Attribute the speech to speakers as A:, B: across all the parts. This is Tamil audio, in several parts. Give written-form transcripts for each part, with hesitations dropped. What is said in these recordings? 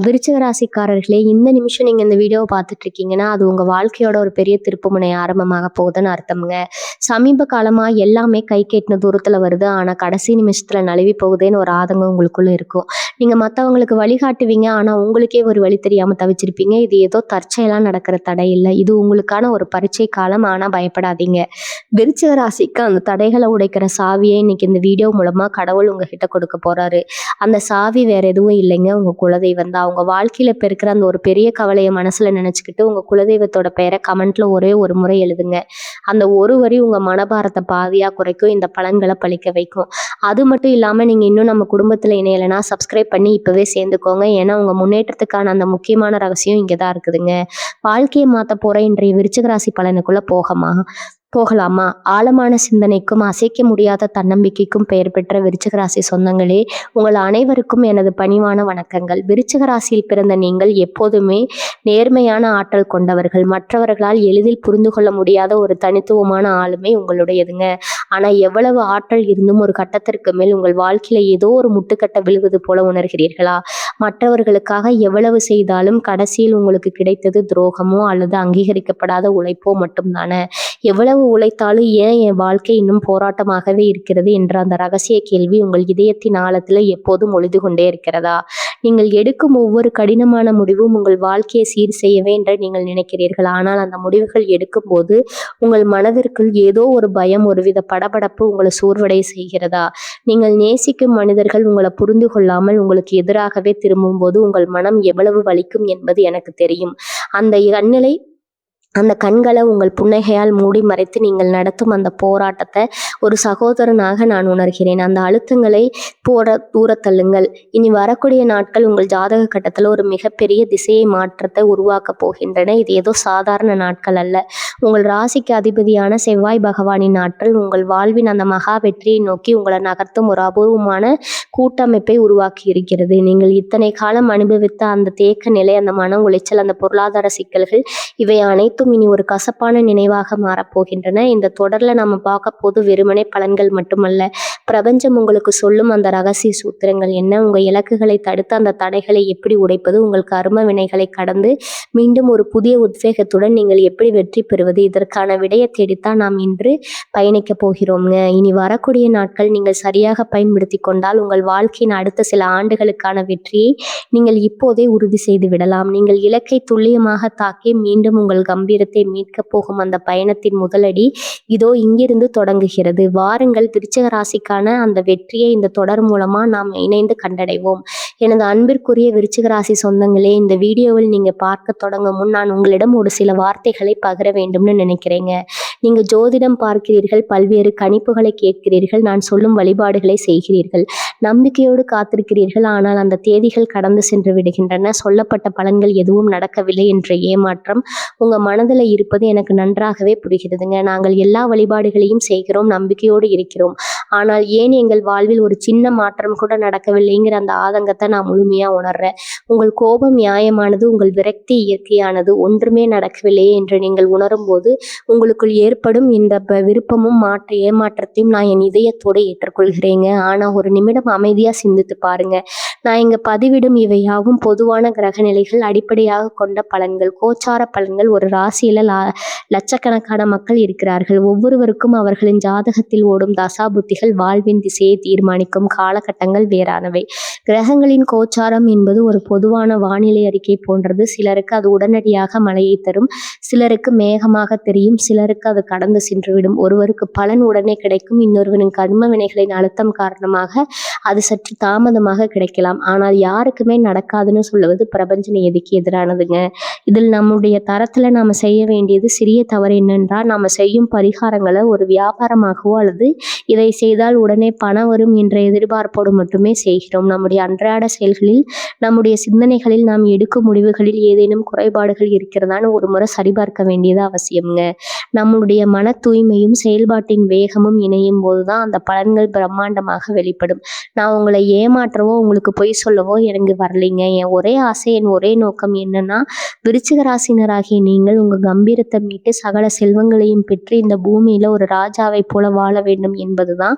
A: விருச்சிக ராசிக்காரர்களே, இந்த நிமிஷம் நீங்க இந்த வீடியோவை பார்த்துட்டு இருக்கீங்கன்னா, அது உங்க வாழ்க்கையோட ஒரு பெரிய திருப்புமுனை ஆரம்பமாக போகுதுன்னு அர்த்தம்ங்க. சமீப காலமா எல்லாமே கைக்கு எட்டுன தூரத்துல வருது. ஆனா கடைசி நிமிஷத்துல நழுவி போகுதேன்னு ஒரு ஆதங்கம் உங்களுக்குள்ள இருக்கும். நீங்க மத்தவங்களுக்கு வழிகாட்டுவீங்க. ஆனா உங்களுக்கே ஒரு வழி தெரியாம தவிச்சிருப்பீங்க. இது ஏதோ தற்செயலா நடக்கிற தடை இல்ல. இது உங்களுக்கான ஒரு பரீட்சை காலம். ஆனா பயப்படாதீங்க. விருச்சிக ராசிக்கு அந்த தடைகளை உடைக்கிற சாவியை இன்னைக்கு இந்த வீடியோ மூலமா கடவுள் உங்ககிட்ட கொடுக்க போறாரு. அந்த சாவி வேற எதுவும் இல்லைங்க, உங்க குலதெய்வம் தான். உங்க வாழ்க்கையில இப்ப இருக்கிற அந்த ஒரு பெரிய கவலையை மனசுல நினைச்சுக்கிட்டு உங்க குலதெய்வத்தோட பெயரை கமெண்ட்ல ஒரே ஒரு முறை எழுதுங்க. அந்த ஒரு வரி உங்க மனபாரத்தை பாதியா குறைக்கும், இந்த பலன்களை பழிக்க வைக்கும். அது மட்டும் இல்லாம நீங்க இன்னும் நம்ம குடும்பத்துல இணையலைன்னா சப்ஸ்கிரைப் பண்ணி இப்பவே சேர்ந்துக்கோங்க. ஏன்னா உங்க முன்னேற்றத்துக்கான அந்த முக்கியமான ரகசியம் இங்கதான் இருக்குதுங்க. வாழ்க்கையை மாத்த போற இன்றைய விருச்சிக ராசி பலனுக்குள்ள போகலாமா? ஆழமான சிந்தனைக்கும் அசைக்க முடியாத தன்னம்பிக்கைக்கும் பெயர் பெற்ற விருச்சிக ராசி சொந்தங்களே, உங்கள் அனைவருக்கும் எனது பணிவான வணக்கங்கள். விருச்சிக ராசியில் பிறந்த நீங்கள் எப்போதுமே நேர்மையான ஆற்றல் கொண்டவர்கள். மற்றவர்களால் எளிதில் புரிந்து கொள்ள முடியாத ஒரு தனித்துவமான ஆளுமை உங்களுடையதுங்க. ஆனா எவ்வளவு ஆற்றல் இருந்தும் ஒரு கட்டத்திற்கு மேல் உங்கள் வாழ்க்கையில ஏதோ ஒரு முட்டுக்கட்டை விழுவது போல உணர்கிறீர்களா? மற்றவர்களுக்காக எவ்வளவு செய்தாலும் கடைசியில் உங்களுக்கு கிடைத்தது துரோகமோ அல்லது அங்கீகரிக்கப்படாத உழைப்போ மட்டும்தானே? எவ்வளவு உழைத்தாலும் ஏன் என் வாழ்க்கை இன்னும் போராட்டமாகவே இருக்கிறது என்ற அந்த ரகசிய கேள்வி உங்கள் இதயத்தின் ஆழத்துல எப்போதும் ஒளிந்து கொண்டே இருக்கிறதா? நீங்கள் எடுக்கும் ஒவ்வொரு கடினமான முடிவும் உங்கள் வாழ்க்கையை சீர் செய்யவே என்று நீங்கள் நினைக்கிறீர்கள். ஆனால் அந்த முடிவுகள் எடுக்கும் போது உங்கள் மனதிற்குள் ஏதோ ஒரு பயம், ஒருவித படபடப்பு உங்களை சோர்வடைய செய்கிறதா? நீங்கள் நேசிக்கும் மனிதர்கள் உங்களை புரிந்து கொள்ளாமல் உங்களுக்கு எதிராகவே திரும்பும் போது உங்கள் மனம் எவ்வளவு வலிக்கும் என்பது எனக்கு தெரியும். அந்த கண்களை உங்கள் புன்னகையால் மூடி மறைத்து நீங்கள் நடத்தும் அந்த போராட்டத்தை ஒரு சகோதரனாக நான் உணர்கிறேன். அந்த அழுத்தங்களை தூரத்தள்ளுங்கள். இனி வரக்கூடிய நாட்கள் உங்கள் ஜாதக கட்டத்தில் ஒரு மிகப்பெரிய திசையை மாற்றத்தை உருவாக்க போகின்றன. இது ஏதோ சாதாரண நாட்கள் அல்ல. உங்கள் ராசிக்கு அதிபதியான செவ்வாய் பகவானின் நாட்கள் உங்கள் வாழ்வின் அந்த மகா வெற்றியை நோக்கி உங்களை நகர்த்தும் ஒரு அபூர்வமான கூட்டமைப்பை உருவாக்கி இருக்கிறது. நீங்கள் இத்தனை காலம் அனுபவித்த அந்த தேக்க நிலை, அந்த மன உளைச்சல், அந்த பொருளாதார சிக்கல்கள், இவை அனைத்தும் இனி ஒரு கசப்பான நினைவாக மாறப்போகின்றன. இந்த தொடர்ல நம்ம பார்க்க போது வெறுமனே பலன்கள் மட்டுமல்ல, பிரபஞ்சம் உங்களுக்கு சொல்லும் அந்த ரகசிய சூத்திரங்கள் என்ன, உங்க இலக்குகளை தடுத்து அந்த தடைகளை எப்படி உடைப்பது, உங்கள் கர்ம வினைகளை கடந்து மீண்டும் ஒரு புதிய உத்வேகத்துடன் நீங்கள் எப்படி வெற்றி பெறுவது, இதற்கான விடையை தேடித்தான் நாம் இன்று பயணிக்க போகிறோம்ங்க. இனி வரக்கூடிய நாட்கள் நீங்கள் சரியாக பயன்படுத்தி கொண்டால் உங்கள் வாழ்க்கையின் அடுத்த சில ஆண்டுகளுக்கான வெற்றியை நீங்கள் இப்போதே உறுதி செய்து விடலாம். நீங்கள் இலக்கை துல்லியமாக தாக்கி மீண்டும் உங்கள் கம்பீரத்தை மீட்க போகும் அந்த பயணத்தின் முதலடி இதோ இங்கிருந்து தொடங்குகிறது. வாருங்கள், விருச்சிக ராசிக்கான அந்த வெற்றியை இந்த தொடர் மூலமா நாம் இணைந்து கண்டடைவோம். எனது அன்பிற்குரிய விருச்சிக ராசி சொந்தங்களே, இந்த வீடியோவில் நீங்க பார்க்க தொடங்கும் முன் நான் உங்களிடம் ஒரு சில வார்த்தைகளை பகிர வேண்டும்னு நினைக்கிறேங்க. நீங்க ஜோதிடம் பார்க்கிறீர்கள், பல்வேறு கணிப்புகளை கேட்கிறீர்கள், நான் சொல்லும் வழிபாடுகளை செய்கிறீர்கள், நம்பிக்கையோடு காத்திருக்கிறீர்கள். ஆனால் அந்த தேதிகள் கடந்து சென்று விடுகின்றன. சொல்லப்பட்ட பலன்கள் எதுவும் நடக்கவில்லை என்ற ஏமாற்றம் உங்க மனதில் இருப்பது எனக்கு நன்றாகவே புரிகிறதுங்க. நாங்கள் எல்லா வழிபாடுகளையும் செய்கிறோம், நம்பிக்கையோடு இருக்கிறோம். ஆனால் ஏன் எங்கள் வாழ்வில் ஒரு சின்ன மாற்றம் கூட நடக்கவில்லைங்கிற அந்த ஆதங்கத்தை நான் முழுமையா உணர்றேன். உங்கள் கோபம் நியாயமானது, உங்கள் விரக்தி இயற்கையானது. ஒன்றுமே நடக்கவில்லையே என்று நீங்கள் உணரும் போது உங்களுக்குள் ஏற்படும் இந்த விருப்பமும் ஏமாற்றத்தையும் நான் என் இதயத்தோடு ஏற்றுக்கொள்கிறேங்க. ஆனா ஒரு நிமிடம் அமைதியா சிந்தித்து பாருங்க. நான் இங்க பதிவிடும் இவையாவும் பொதுவான கிரக நிலைகள் அடிப்படையாக கொண்ட பலன்கள், கோச்சார பலன்கள். ஒரு ராசியில லட்சக்கணக்கான மக்கள் இருக்கிறார்கள். ஒவ்வொருவருக்கும் அவர்களின் ஜாதகத்தில் ஓடும் தசா புத்திகள் வாழ்வின் திசையை தீர்மானிக்கும். காலகட்டங்கள் வேறானவை. கிரகங்களின் கோச்சாரம் என்பது ஒரு பொதுவான வானிலை அறிக்கை போன்றது. சிலருக்கு அது உடனடியாக மழையை தரும், சிலருக்கு மேகமாக தெரியும், சிலருக்கு அது கடந்து சென்றுவிடும். ஒருவருக்கு பலன் உடனே கிடைக்கும், இன்னொருவரின் கர்ம வினைகளின் அழுத்தம் காரணமாக அது சற்று தாமதமாக கிடைக்கலாம். ஆனால் யாருக்குமே நடக்காதுன்னு சொல்லுவது பிரபஞ்ச நியதிக்கு எதிரானதுங்க. இதில் நம்முடைய தரத்துல நாம செய்ய வேண்டியது சிறிய தவறு என்னென்றால், நாம செய்யும் பரிகாரங்களை ஒரு வியாபாரமாகவோ அல்லது இதை செய்தால் உடனே பணம் வரும் என்ற எதிர்பார்ப்போடு மட்டுமே செய்கிறோம். நம்முடைய அன்றாட செயல்களில், நம்முடைய சிந்தனைகளில், நாம் எடுக்கும் முடிவுகளில் ஏதேனும் குறைபாடுகள் இருக்கிறதான்னு ஒரு முறை சரிபார்க்க வேண்டியது அவசியம்ங்க. நம்முடைய மன தூய்மையும் செயல்பாட்டின் வேகமும் இணையும் போதுதான் அந்த பலன்கள் பிரம்மாண்டமாக வெளிப்படும். நான் உங்களை ஏமாற்றவோ உங்களுக்கு பொய் சொல்லவோ எனக்கு வரலைங்க. என் ஒரே ஆசை, என் ஒரே நோக்கம் என்னன்னா, விருச்சிக ராசினராகிய நீங்கள் உங்க கம்பீரத்தை மீட்டு சகல செல்வங்களையும் பெற்று இந்த பூமியில ஒரு ராஜாவை போல வாழ வேண்டும் என்பதுதான்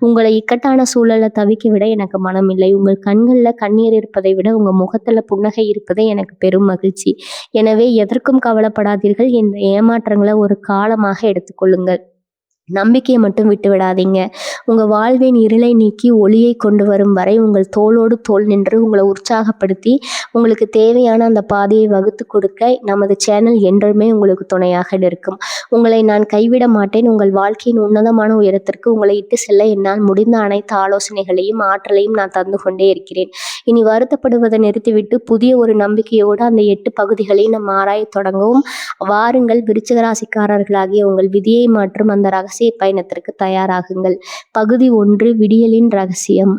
A: உங்களை இக்கட்டான சூழல்ல தவிக்க விட எனக்கு மனம் இல்லை. உங்கள் கண்கள்ல கண்ணீர் இருப்பதை விட உங்க முகத்துல புன்னகை இருப்பதே எனக்கு பெரும் மகிழ்ச்சி. எனவே எதற்கும் கவலைப்படாதீர்கள். இந்த ஏமாற்றங்களை ஒரு காலமாக எடுத்துக்கொள்ளுங்கள். நம்பிக்கையை மட்டும் விட்டு விடாதீங்க. உங்க வாழ்வின் இருளை நீக்கி ஒளியை கொண்டு வரும் வரை உங்கள் தோளோடு தோள் நின்று உங்களை உற்சாகப்படுத்தி உங்களுக்கு தேவையான அந்த பாதையை வகுத்து கொடுக்க நமது சேனல் என்றுமே உங்களுக்கு துணையாக இருக்கும். உங்களை நான் கைவிட மாட்டேன். உங்கள் வாழ்க்கையின் உன்னதமான உயரத்திற்கு உங்களை இட்டு செல்ல என்னால் முடிந்த அனைத்து ஆலோசனைகளையும் ஆற்றலையும் நான் தந்து கொண்டே இருக்கிறேன். இனி வருத்தப்படுவதை நிறுத்திவிட்டு புதிய ஒரு நம்பிக்கையோடு அந்த 8 பகுதிகளை நம்ம ஆராயத் தொடங்கவும். வாருங்கள், விருச்சிக ராசிக்காரர்களாகிய உங்கள் விதியை மாற்றும் அந்த ரகசிய பயணத்திற்கு தயாராகுங்கள். பகுதி 1, விடியலின் ரகசியம்.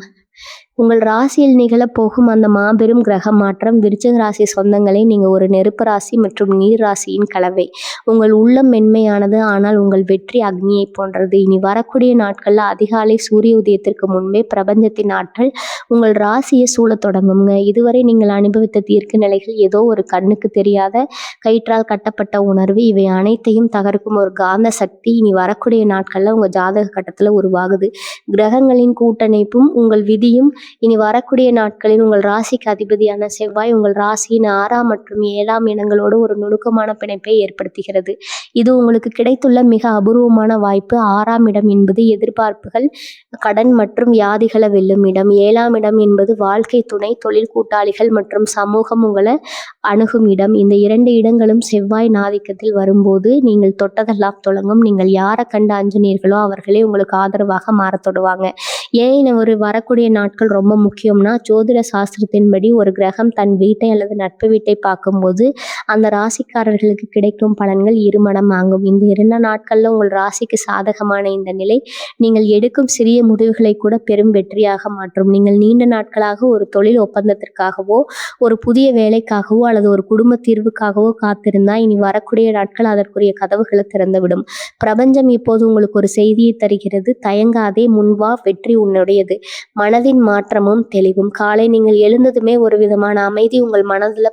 A: உங்கள் ராசியில் நிகழப்போகும் அந்த மாபெரும் கிரக மாற்றம். விருச்சிக ராசி சொந்தங்களே, நீங்க ஒரு நெருப்பு ராசி மற்றும் நீர் ராசியின் கலவை. உங்கள் உள்ளம் மென்மையானது, ஆனால் உங்கள் வெற்றி அக்னியை போன்றது. இனி வரக்கூடிய நாட்கள்ல அதிகாலை சூரிய உதயத்திற்கு முன்பே பிரபஞ்சத்தின் ஆற்றல் உங்கள் ராசியை சூழத் தொடங்குங்க. இதுவரை நீங்கள் அனுபவித்த தீர்க்க நிலைகள், ஏதோ ஒரு கண்ணுக்கு தெரியாத கயிற்றால் கட்டப்பட்ட உணர்வு, இவை அனைத்தையும் தகர்க்கும் ஒரு காந்த சக்தி இனி வரக்கூடிய நாட்கள்ல உங்க ஜாதக கட்டத்துல உருவாகுது. கிரகங்களின் கூட்டமைப்பும் உங்கள் விதியும் இனி வரக்கூடிய நாட்களில் உங்கள் ராசிக்கு அதிபதியான செவ்வாய் உங்கள் ராசியின் 6ஆம் மற்றும் 7ஆம் இடங்களோடு ஒரு நுணுக்கமான பிணைப்பை ஏற்படுத்துகிறது. இது உங்களுக்கு கிடைத்துள்ள மிக அபூர்வமான வாய்ப்பு. 6ஆம் இடம் என்பது எதிர்பார்ப்புகள், கடன் மற்றும் வியாதிகளை வெல்லும் இடம். 7ஆம் இடம் என்பது வாழ்க்கை துணை, தொழில் கூட்டாளிகள் மற்றும் சமூகம் உங்களை அணுகும் இடம். இந்த 2 இடங்களும் செவ்வாய் ஆதிக்கத்தில் வரும்போது நீங்கள் தொட்டதெல்லாம் தொடங்கும். நீங்கள் யாரை கண்டு அஞ்சினீர்களோ அவர்களே உங்களுக்கு ஆதரவாக மாறத் தொடுவாங்க. ஏன் ஒரு வரக்கூடிய நாட்கள் ரொம்ப முக்கியம்னா, ஜோதிட சாஸ்திரத்தின்படி ஒரு கிரகம் தன் வீட்டை அல்லது நட்பு வீட்டை பார்க்கும்போது அந்த ராசிக்காரர்களுக்கு கிடைக்கும் பலன்கள் 2 மடங்காகும். இந்த 2 நாட்கள்ல உங்கள் ராசிக்கு சாதகமான இந்த நிலை நீங்கள் எடுக்கும் சிறிய முடிவுகளை கூட பெரும் வெற்றியாக மாற்றும். நீங்கள் நீண்ட நாட்களாக ஒரு தொழில் ஒப்பந்தத்திற்காகவோ, ஒரு புதிய வேலைக்காகவோ அல்லது ஒரு குடும்ப தீர்வுக்காகவோ காத்திருந்தா இனி வரக்கூடிய நாட்கள் அதற்குரிய கதவுகளை திறந்துவிடும். பிரபஞ்சம் இப்போது உங்களுக்கு ஒரு செய்தியை தருகிறது. தயங்காதே, முன்வா, வெற்றி உன்னுடையது. மனதின் மாற்றமும் தெளிவும். காலை நீங்கள் எழுந்ததுமே ஒரு விதமான அமைதி உங்கள் மனதில்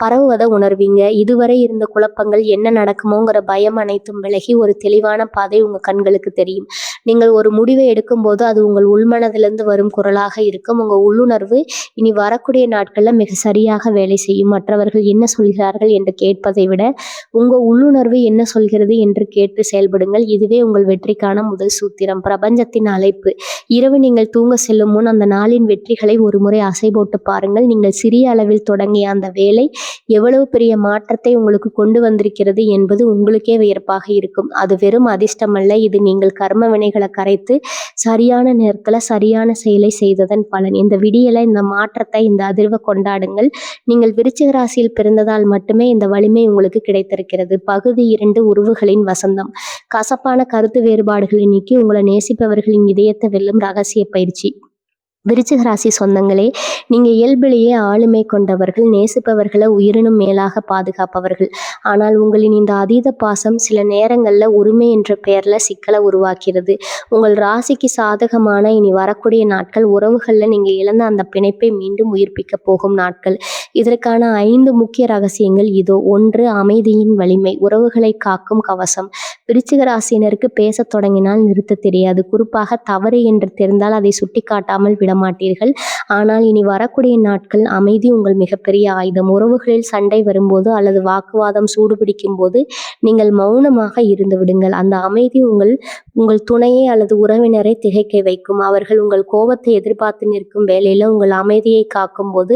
A: பரவுவதை உணர்வீங்க. இதுவரை இருந்த குழப்பங்கள், என்ன நடக்குமோங்கிற பயம் அனைத்தும் விலகி ஒரு தெளிவான பாதை உங்க கண்களுக்கு தெரியும். நீங்கள் ஒரு முடிவை எடுக்கும்போது அது உங்கள் உள்மனதிலிருந்து வரும் குரலாக இருக்கும். உங்க உள்ளுணர்வு இனி வரக்கூடிய நாட்கள்ல மிக சரியாக வேலை செய்யும். மற்றவர்கள் என்ன சொல்கிறார்கள் என்று கேட்பதை விட உங்க உள்ளுணர்வு என்ன சொல்கிறது என்று கேட்டு செயல்படுங்கள். இதுவே உங்கள் வெற்றிக்கான முதல் சூத்திரம். பிரபஞ்சத்தின் அழைப்பு. இரவு நீங்கள் தூங்க செல்லும் முன் அந்த நாளின் வெற்றிகளை ஒரு முறை அசை போட்டு பாருங்கள். நீங்கள் சிறிய அளவில் தொடங்கிய அந்த வேலை எவ்வளவு பெரிய மாற்றத்தை உங்களுக்கு கொண்டு வந்திருக்கிறது என்பது உங்களுக்கே வியப்பாக இருக்கும். அது வெறும் அதிர்ஷ்டமல்ல, இது நீங்கள் கர்ம வினைகளை கரைத்து சரியான நேரத்துல சரியான செயலை செய்ததன் பலன். இந்த விடியலை, இந்த மாற்றத்தை, இந்த அதிர்வை கொண்டாடுங்கள். நீங்கள் விருச்சிக ராசியில் பிறந்ததால் மட்டுமே இந்த வலிமை உங்களுக்கு கிடைத்திருக்கிறது. பகுதி 2, உறவுகளின் வசந்தம். கசப்பான கருத்து வேறுபாடுகளை நீக்கி உங்களை நேசிப்பவர்களின் இதயத்தை வெல்லும் ரகசிய பயிற்சி. விருச்சிக ராசி சொந்தங்களே, நீங்க இயல்பிலேயே ஆளுமை கொண்டவர்கள், நேசிப்பவர்களை உயிரினும் மேலாக பாதுகாப்பவர்கள். ஆனால் உங்களின் இந்த அதீத பாசம் சில நேரங்கள்ல உரிமை என்ற பெயர்ல சிக்கலை உருவாக்கிறது. உங்கள் ராசிக்கு சாதகமான இனி வரக்கூடிய நாட்கள் உறவுகள்ல நீங்க இழந்த அந்த பிணைப்பை மீண்டும் உயிர்ப்பிக்க போகும் நாட்கள். இதற்கான 5 முக்கிய ரகசியங்கள் இதோ. 1, அமைதியின் வலிமை. உறவுகளை காக்கும் கவசம். விருச்சிக ராசியினருக்கு பேசத் தொடங்கினால் நிறுத்த தெரியாது. குறிப்பாக தவறு என்று தெரிந்தால் அதை சுட்டி காட்டாமல் விடமாட்டீர்கள். ஆனால் இனி வரக்கூடிய நாட்கள் அமைதி உங்கள் மிகப்பெரிய ஆயுதம். உறவுகளில் சண்டை வரும்போது அல்லது வாக்குவாதம் சூடுபிடிக்கும் போது நீங்கள் மௌனமாக இருந்து விடுங்கள். அந்த அமைதி உங்கள் துணையை அல்லது உறவினரை திகைக்க வைக்கும். அவர்கள் உங்கள் கோபத்தை எதிர்பார்த்து நிற்கும் வேளையில உங்கள் அமைதியை காக்கும் போது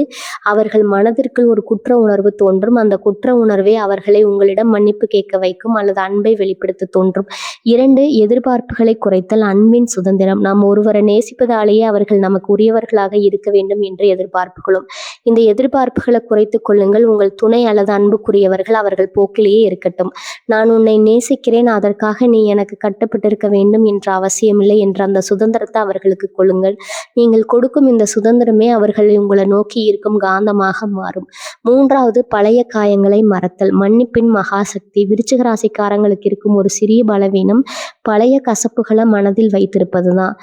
A: அவர்கள் மனதிற்குள் ஒரு குற்ற உணர்வு தோன்றும். அந்த குற்ற உணர்வே அவர்களை உங்களிடம் மன்னிப்பு கேட்க வைக்கும் அல்லது அன்பை வெளிப்படுத்த தோன்றும். 2, எதிர்பார்ப்புகளை குறைத்தல். அன்பின் சுதந்திரம். நாம் ஒருவரை நேசிப்பதாலேயே அவர்கள் நமக்கு உரியவர்களாக இருக்க வேண்டும் என்று எதிர்பார்ப்புகளும். இந்த எதிர்பார்ப்புகளை குறைத்துக் கொள்ளுங்கள். உங்கள் துணை அல்லது அன்புக்குரியவர்கள் அவர்கள் போக்கிலேயே இருக்கட்டும். நான் உன்னை நேசிக்கிறேன், அதற்காக நீ எனக்கு கட்டுப்பட்டிருக்க வேண்டும் என்ற அவசியமில்லை என்ற அந்த சுதந்திரத்தை அவர்களுக்கு கொள்ளுங்கள். நீங்கள் கொடுக்கும் இந்த சுதந்திரமே அவர்கள் உங்களை நோக்கி இருக்கும் காந்தமாக மாறும். 3வது, பழைய காயங்களை மறத்தல். மன்னிப்பின் மகாசக்தி. விருச்சிக ராசிக்காரங்களுக்கு இருக்கும் ஒரு சிறிய பலவீனம் பழைய கசப்புகளை மனதில் வைத்திருப்பதுதான்.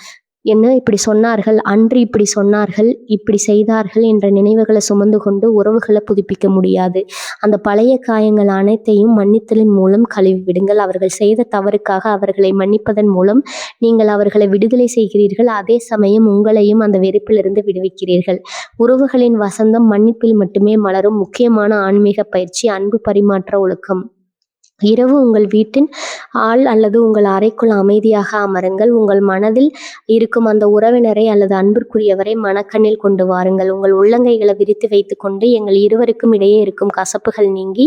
A: என்ன இப்படி சொன்னார்கள், அன்று இப்படி சொன்னார்கள், இப்படி செய்தார்கள் என்ற நினைவுகளை சுமந்து கொண்டு உறவுகளை புதுப்பிக்க முடியாது. அந்த பழைய காயங்கள் அனைத்தையும் மன்னித்தலின் மூலம் கழுவி விடுங்கள். அவர்கள் செய்த தவறுக்காக அவர்களை மன்னிப்பதன் மூலம் நீங்கள் அவர்களை விடுதலை செய்கிறீர்கள். அதே சமயம் உங்களையும் அந்த வெறுப்பிலிருந்து விடுவிக்கிறீர்கள். உறவுகளின் வசந்தம் மன்னிப்பில் மட்டுமே மலரும் முக்கியமான ஆன்மீக பயிற்சி அன்பு பரிமாற்ற ஒழுக்கம். இரவு உங்கள் வீட்டின் அல்லது உங்கள் அறைக்குள் அமைதியாக அமருங்கள். உங்கள் மனதில் இருக்கும் அந்த உறவினரை அல்லது அன்பிற்குரியவரை மனக்கண்ணில் கொண்டு வாருங்கள். உங்கள் உள்ளங்கைகளை விரித்து வைத்துக்கொண்டு எங்கள் இருவருக்கும் இடையே இருக்கும் கசப்புகள் நீங்கி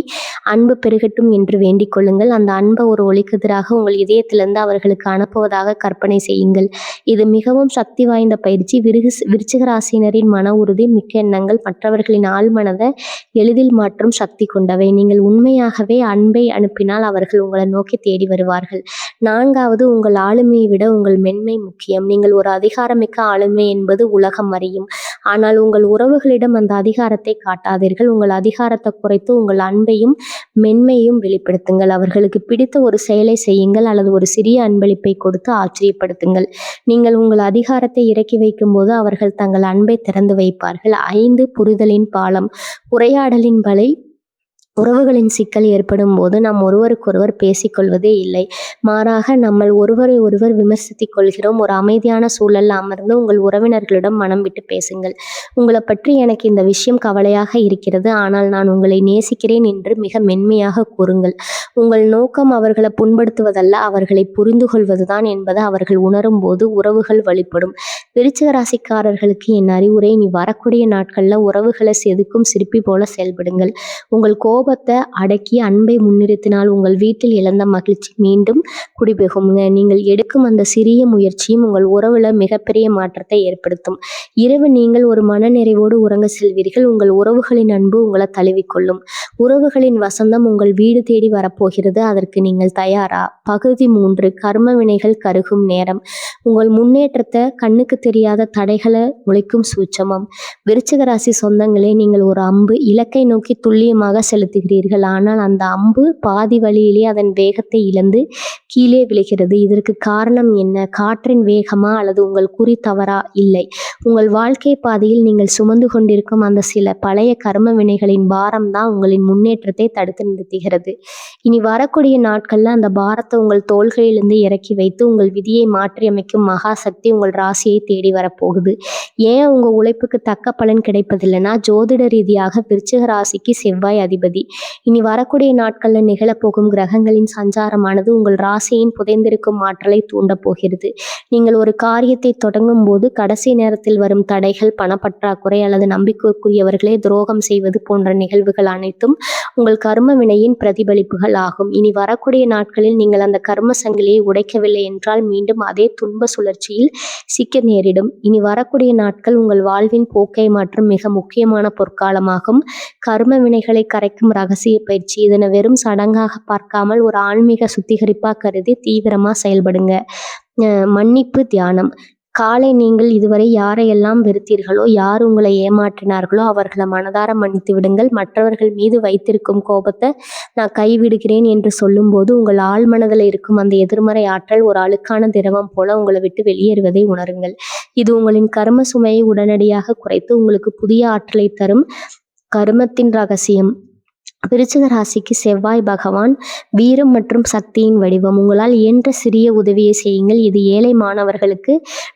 A: அன்பு பெருகட்டும் என்று வேண்டிக் கொள்ளுங்கள். அந்த அன்பை ஒரு ஒளிக்கதிராக உங்கள் இதயத்திலிருந்து அவர்களுக்கு அனுப்புவதாக கற்பனை செய்யுங்கள். இது மிகவும் சக்தி வாய்ந்த பயிற்சி. விருச்சிக ராசியினரின் மன உறுதி மிக்க எண்ணங்கள் மற்றவர்களின் ஆழ்மனதை எளிதில் மாற்றும் சக்தி கொண்டவை. நீங்கள் உண்மையாகவே அன்பை அனுப்பினால் அவர்கள் உங்களை நோக்கி தேடி வருவார்கள். 4வது, உங்கள் ஆளுமையை விட உங்கள் மென்மை முக்கியம். நீங்கள் ஒரு அதிகாரமிக்க ஆளுமை என்பது உலகம் அறியும். ஆனால் உங்கள் உறவுகளிடம் அந்த அதிகாரத்தை காட்டாதீர்கள். உங்கள் அதிகாரத்தை குறைத்து உங்கள் அன்பையும் மென்மையும் வெளிப்படுத்துங்கள். அவர்களுக்கு பிடித்த ஒரு செயலை செய்யுங்கள் அல்லது ஒரு சிறிய அன்பளிப்பை கொடுத்து ஆச்சரியப்படுத்துங்கள். நீங்கள் உங்கள் அதிகாரத்தை இறக்கி வைக்கும் போது அவர்கள் தங்கள் அன்பை திறந்து வைப்பார்கள். 5, புரிதலின் பாலம். உரையாடலின் வலை. உறவுகளின் சிக்கல் ஏற்படும் போது நாம் ஒருவருக்கொருவர் பேசிக்கொள்வதே இல்லை. மாறாக நம்மள் ஒருவரை ஒருவர் விமர்சித்துக் கொள்கிறோம். ஒரு அமைதியான சூழலில் அமர்ந்து உங்கள் உறவினர்களிடம் மனம் விட்டு பேசுங்கள். உங்களை பற்றி எனக்கு இந்த விஷயம் கவலையாக இருக்கிறது, ஆனால் நான் உங்களை நேசிக்கிறேன் என்று மிக மென்மையாக கூறுங்கள். உங்கள் நோக்கம் அவர்களை புண்படுத்துவதல்ல, அவர்களை புரிந்து கொள்வதுதான் என்பதை அவர்கள் உணரும் போது உறவுகள் வழிபடும். விருச்சிக ராசிக்காரர்களுக்கு என் அறிவுரை, நீ வரக்கூடிய நாட்களில் உறவுகளை செதுக்கும் சிற்பி போல செயல்படுங்கள். உங்கள் கோபத்தை அடக்கி அன்பை முன்னிறுத்தினால் உங்கள் வீட்டில் இழந்த மகிழ்ச்சி மீண்டும் குடிபெகுங்க. நீங்கள் எடுக்கும் அந்த சிறிய முயற்சியும் உங்கள் உறவுல மிகப்பெரிய மாற்றத்தை ஏற்படுத்தும். இரவு நீங்கள் ஒரு மனநிறைவோடு உறங்க செல்வீர்கள். உங்கள் உறவுகளின் அன்பு உங்களை தழுவிக்கொள்ளும். உறவுகளின் வசந்தம் உங்கள் வீடு தேடி வரப்போகிறது. அதற்கு நீங்கள் தயாரா? பகுதி 3, கர்ம வினைகள் கருகும் நேரம். உங்கள் முன்னேற்றத்தை கண்ணுக்கு தெரியாத தடைகளை உழைக்கும் சூட்சமம். விருச்சிக ராசி சொந்தங்களே, நீங்கள் ஒரு அம்பு இலக்கை நோக்கி துல்லியமாக செலுத்துகிறீர்கள். ஆனால் அந்த அம்பு பாதி வழியிலே அதன் வேகத்தை இழந்து கீழே விழுகிறது. இதற்கு காரணம் என்ன? காற்றின் வேகமா அல்லது உங்கள் குறி தவறா? இல்லை, உங்கள் வாழ்க்கை பாதையில் நீங்கள் சுமந்து கொண்டிருக்கும் அந்த சில பழைய கர்ம வினைகளின் பாரம் தான் உங்களின் முன்னேற்றத்தை தடுத்து நிறுத்துகிறது. இனி வரக்கூடிய நாட்கள்ல அந்த பாரத்தை உங்கள் தோள்களிலிருந்து இறக்கி வைத்து உங்கள் விதியை மாற்றி அமைக்கும் மகா சக்தி உங்கள் ராசியை தேடி வரப்போகுது. ஏன் உங்க உழைப்புக்கு தக்க பலன் கிடைப்பதில்லைன்னா, ஜோதிட ரீதியாக விருச்சிக ராசிக்கு செவ்வாய் அதிபதி. இனி வரக்கூடிய நாட்கள்ல நிகழப்போகும் கிரகங்களின் சஞ்சாரமானது உங்கள் ராசியின் புதைந்திருக்கும் ஆற்றலை தூண்ட போகிறது. நீங்கள் ஒரு காரியத்தை தொடங்கும் போது கடைசி நேரத்தில் வரும் தடைகள், பணப்பற்றாக்குறை அல்லது நம்பிக்கைக்குரியவர்களே துரோகம் செய்வது போன்ற நிகழ்வுகள் அனைத்தும் உங்கள் கர்ம வினையின் பிரதிபலிப்புகள் ஆகும். இனி வரக்கூடிய நாட்களில் நீங்கள் அந்த கர்ம சங்கிலியை உடைக்கவில்லை என்றால் மீண்டும் அதே துன்ப சுழற்சியில் சிக்க நேரிடும். இனி வரக்கூடிய நாட்கள் உங்கள் வாழ்வின் போக்கை மாற்றும் மிக முக்கியமான பொற்காலமாகும். கர்ம வினைகளை கரைக்கும் ரகசிய பயிற்சி. இதனை வெறும் சடங்காக பார்க்காமல் ஒரு ஆன்மீக சுத்திகரிப்பா கருதி தீவிரமா செயல்படுங்க. மன்னிப்பு தியானம். காலை நீங்கள் இதுவரை யாரையெல்லாம் வெறுத்தீர்களோ, யார் உங்களை ஏமாற்றினார்களோ அவர்களை மனதார மன்னித்து விடுங்கள். மற்றவர்கள் மீது வைத்திருக்கும் கோபத்தை நான் கைவிடுகிறேன் என்று சொல்லும்போது உங்கள் ஆழ்மனதில் இருக்கும் அந்த எதிர்மறை ஆற்றல் ஒரு அழுக்கான திரவம் போல உங்களை விட்டு வெளியேறுவதை உணருங்கள். இது உங்களின் கர்ம சுமையை உடனடியாக குறைத்து உங்களுக்கு புதிய ஆற்றலை தரும். கர்மத்தின் ரகசியம். விருச்சிக ராசிக்கு செவ்வாய் பகவான் வீரம் மற்றும் சக்தியின் வடிவம். உங்களால் இயன்ற சிறிய உதவியை செய்யுங்கள். இது ஏழை மாணவர்களுக்கு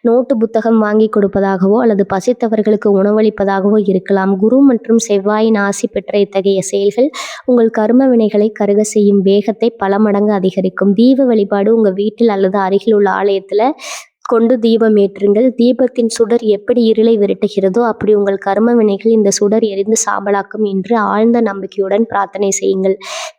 A: நோட்டு புத்தகம் வாங்கி கொடுப்பதாகவோ அல்லது பசித்தவர்களுக்கு உணவளிப்பதாகவோ இருக்கலாம். குரு மற்றும் செவ்வாயின் ஆசி பெற்ற இத்தகைய செயல்கள் உங்கள் கர்ம வினைகளை கருக செய்யும் வேகத்தை பல மடங்கு அதிகரிக்கும். தீப வழிபாடு. உங்கள் வீட்டில் அல்லது அருகில் உள்ள ஆலயத்தில் கொண்டு தீபம் ஏற்றுங்கள். தீபத்தின் சுடர் எப்படி இருளை விரட்டுகிறதோ அப்படி உங்கள் கர்ம வினைகள் இந்த சுடர் எரிந்து சாம்பலாக்கும் என்று ஆழ்ந்த நம்பிக்கையுடன் பிரார்த்தனை செய்யுங்கள்.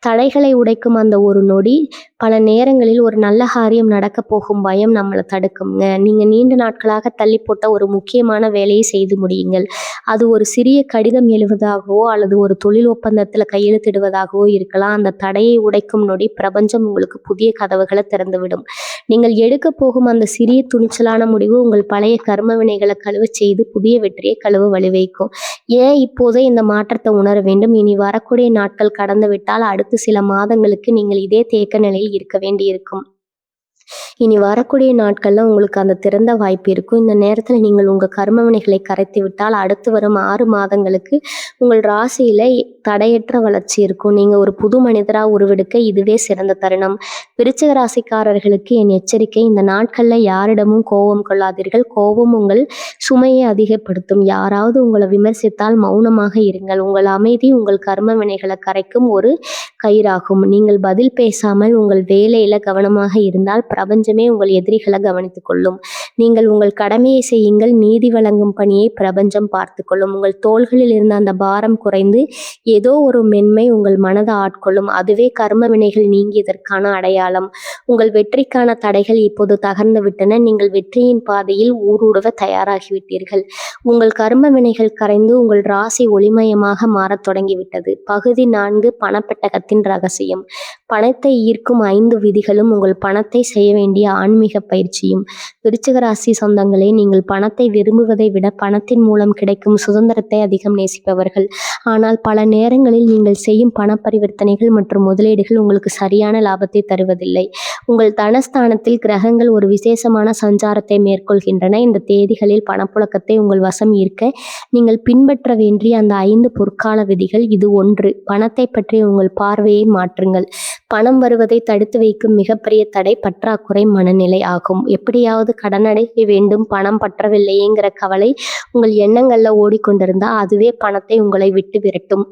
A: தடைகளை உடைக்கும் அந்த ஒரு நொடி பல நேரங்களில் ஒரு நல்ல காரியம் நடக்க போகும் பயம் நம்மளை தடுக்குங்க. நீங்க நீண்ட நாட்களாக தள்ளி போட்ட ஒரு முக்கியமான வேலையை செய்து முடியுங்கள். அது ஒரு சிறிய கடிதம் எழுவதாகவோ அல்லது ஒரு தொழில் ஒப்பந்தத்துல கையெழுத்திடுவதாகவோ இருக்கலாம். அந்த தடையை உடைக்கும் நொடி பிரபஞ்சம் உங்களுக்கு புதிய கதவுகளை திறந்துவிடும். நீங்கள் எடுக்க போகும் அந்த சிறிய துணிச்சலான முடிவு உங்கள் பழைய கர்ம வினைகளை கழுவ செய்து புதிய வெற்றியை கழுவ வழிவைக்கும். ஏன் இப்போதே இந்த மாற்றத்தை உணர வேண்டும்? இனி வரக்கூடிய நாட்கள் கடந்து விட்டால் அடுத்த சில மாதங்களுக்கு நீங்கள் இதே தேக்க நிலையில் இருக்க வேண்டியிருக்கும். இனி வரக்கூடிய நாட்கள்ல உங்களுக்கு அந்த திறந்த வாய்ப்பு இருக்கும். இந்த நேரத்துல நீங்கள் உங்க கர்ம வினைகளை கரைத்து விட்டால் அடுத்து வரும் 6 மாதங்களுக்கு உங்கள் ராசியில தடையற்ற வளர்ச்சி இருக்கும். நீங்க ஒரு புது மனிதரா உருவெடுக்க இதுவே சிறந்த தருணம். விருச்சிக ராசிக்காரர்களுக்கு என் எச்சரிக்கை, இந்த நாட்கள்ல யாரிடமும் கோபம் கொள்ளாதீர்கள். கோபம் உங்கள் சுமையை அதிகப்படுத்தும். யாராவது உங்களை விமர்சித்தால் மௌனமாக இருங்கள். உங்கள் அமைதி உங்கள் கர்ம வினைகளை கரைக்கும் ஒரு கயிறாகும். நீங்கள் பதில் பேசாமல் உங்கள் வேலையில கவனமாக இருந்தால் பிரபஞ்சமே உங்கள் எதிரிகளை கவனித்துக் கொள்ளும். நீங்கள் உங்கள் கடமையை செய்யுங்கள். நீதி வழங்கும் பணியை பிரபஞ்சம் பார்த்து கொள்ளும். உங்கள் தோள்களில் இருந்த அந்த பாரம் குறைந்து ஏதோ ஒரு மென்மை உங்கள் மனதை ஆட்கொள்ளும். அதுவே கர்ம வினைகள் நீங்கியதற்கான அடையாளம். உங்கள் வெற்றிக்கான தடைகள் இப்போது தகர்ந்து விட்டன. நீங்கள் வெற்றியின் பாதையில் ஊடுருவ தயாராகிவிட்டீர்கள். உங்கள் கர்ம வினைகள் கரைந்து உங்கள் ராசி ஒளிமயமாக மாறத் தொடங்கிவிட்டது. பகுதி 4 பணப்பெட்டகத்தின் ரகசியம். பணத்தை ஈர்க்கும் 5 விதிகளும் உங்கள் பணத்தை செய்ய வேண்டிய ஆன்மீக பயிற்சியும். விருச்சிக ராசி சொந்தங்களே, நீங்கள் பணத்தை விரும்புவதை விட பணத்தின் மூலம் கிடைக்கும் சுதந்திரத்தை அதிகம் நேசிப்பவர்கள். ஆனால் பல நேரங்களில் நீங்கள் செய்யும் பண பரிவர்த்தனைகள் மற்றும் முதலீடுகள் உங்களுக்கு சரியான லாபத்தை தருவதில்லை. உங்கள் தனஸ்தானத்தில் கிரகங்கள் ஒரு விசேஷமான சஞ்சாரத்தை மேற்கொள்கின்றன. இந்த தேதிகளில் பணப்புழக்கத்தை உங்கள் வசம் ஈர்க்க நீங்கள் பின்பற்ற வேண்டிய அந்த 5 பொற்கால விதிகள். இது 1. பணத்தை பற்றிய உங்கள் பார்வையை மாற்றுங்கள். பணம் வருவதை தடுத்து வைக்கும் மிகப்பெரிய தடை பற்றாக்குறை மனநிலை ஆகும். எப்படியாவது கடனடைய வேண்டும், பணம் பற்றவில்லையேங்கிற கவலை உங்கள் எண்ணங்கள்ல ஓடிக்கொண்டிருந்தா அதுவே பணத்தை உங்களை விட்டு விரட்டும்.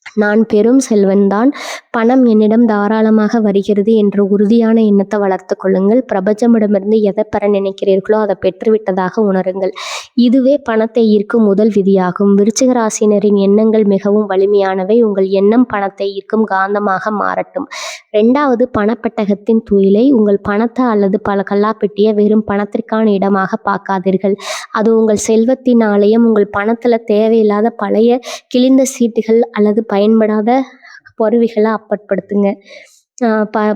A: நான் பெரும் செல்வன்தான், பணம் என்னிடம் தாராளமாக வருகிறது என்ற உறுதியான எண்ணத்தை வளர்த்து கொள்ளுங்கள். பிரபஞ்சமிடமிருந்து எதை பெற நினைக்கிறீர்களோ அதை பெற்றுவிட்டதாக உணருங்கள். இதுவே பணத்தை ஈர்க்கும் முதல் விதியாகும். விருச்சிக ராசினரின் எண்ணங்கள் மிகவும் வலிமையானவை. உங்கள் எண்ணம் பணத்தை ஈர்க்கும் காந்தமாக மாறட்டும். 2வது, பணப்பெட்டகத்தின் துயிலை. உங்கள் பணத்தை அல்லது பல கல்லாப்பெட்டியை வெறும் பணத்திற்கான இடமாக பார்க்காதீர்கள். அது உங்கள் செல்வத்தின் ஆலயம். உங்கள் பணத்துல தேவையில்லாத பழைய கிழிந்த சீட்டுகள் அல்லது பயன்படாத பொருவிகளை அப்புறப்படுத்துங்க.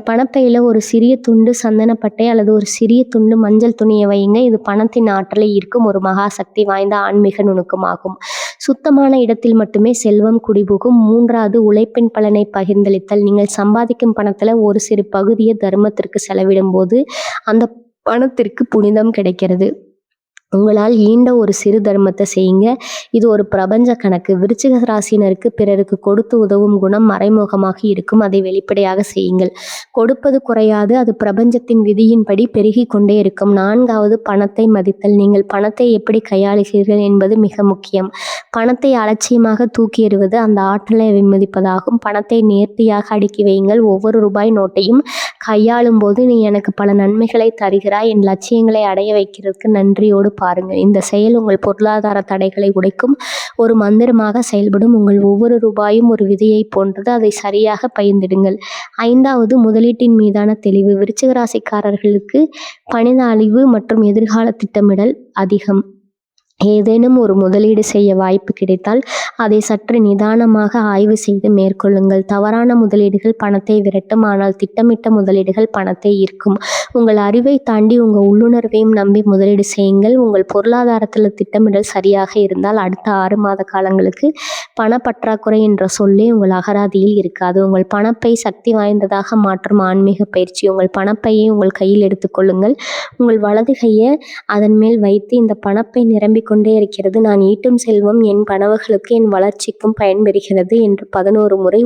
A: பணப்பையில் ஒரு சிறிய துண்டு சந்தனப்பட்டை அல்லது ஒரு சிறிய துண்டு மஞ்சள் துணியை வையுங்க. இது பணத்தின் ஆற்றலை ஈர்க்கும் ஒரு மகா சக்தி வாய்ந்த ஆன்மீக நுணுக்கமாகும். சுத்தமான இடத்தில் மட்டுமே செல்வம் குடிபுகும். 3வது, உழைப்பின் பலனை பகிர்ந்தளித்தல். நீங்கள் சம்பாதிக்கும் பணத்தில் ஒரு சிறு பகுதியை தர்மத்திற்கு செலவிடும் போது அந்த பணத்திற்கு புனிதம் கிடைக்கிறது. உங்களால் ஈண்ட ஒரு சிறு தர்மத்தை செய்யுங்க. இது ஒரு பிரபஞ்ச கணக்கு. விருச்சிக ராசினருக்கு பிறருக்கு கொடுத்து உதவும் குணம் மறைமுகமாக இருக்கும். அதை வெளிப்படையாக செய்யுங்கள். கொடுப்பது குறையாது, அது பிரபஞ்சத்தின் விதியின்படி பெருகி கொண்டே இருக்கும். 4வது, பணத்தை மதித்தல். நீங்கள் பணத்தை எப்படி கையாளுகிறீர்கள் என்பது மிக முக்கியம். பணத்தை அலட்சியமாக தூக்கி எறிவது அந்த ஆற்றலை விமதிப்பதாகும். பணத்தை நேர்த்தியாக அடுக்கி வையுங்கள். ஒவ்வொரு ரூபாய் நோட்டையும் கையாளும் போது நீ எனக்கு பல நன்மைகளை தருகிறாய், என் லட்சியங்களை அடைய வைக்கிறதுக்கு நன்றியோடு பாருங்கள். இந்த செயல் உங்கள் பொருளாதார தடைகளை உடைக்கும் ஒரு மந்திரமாக செயல்படும். உங்கள் ஒவ்வொரு ரூபாயும் ஒரு விதையை போன்றது. அதை சரியாக பகிர்ந்திடுங்கள். 5வது, முதலீட்டின் மீதான தெளிவு. விருச்சிக ராசிக்காரர்களுக்கு பணித அழிவு மற்றும் எதிர்கால திட்டமிடல் அதிகம். ஏதேனும் ஒரு முதலீடு செய்ய வாய்ப்பு கிடைத்தால் அதை சற்று நிதானமாக ஆய்வு செய்து மேற்கொள்ளுங்கள். தவறான முதலீடுகள் பணத்தை விரட்டும், ஆனால் திட்டமிட்ட முதலீடுகள் பணத்தை ஈர்க்கும். உங்கள் அறிவை தாண்டி உங்கள் உள்ளுணர்வையும் நம்பி முதலீடு செய்யுங்கள். உங்கள் பொருளாதாரத்தில் திட்டமிடல் சரியாக இருந்தால் அடுத்த 6 மாத காலங்களுக்கு பணப்பற்றாக்குறை என்ற சொல்லே உங்கள் அகராதியில் இருக்காது. உங்கள் பணப்பை சக்தி வாய்ந்ததாக மாற்றும் ஆன்மீக பயிற்சி. உங்கள் பணப்பையை உங்கள் கையில் எடுத்துக்கொள்ளுங்கள். உங்கள் வலது கையை அதன் மேல் வைத்து இந்த பணப்பை நிரம்பிக் கொண்டே இருக்கிறது. நான் ஈட்டும் செல்வம் என் கனவுகளுக்கு என் வளர்ச்சிக்கும் பயன்பெறுகிறது என்று 11 முறை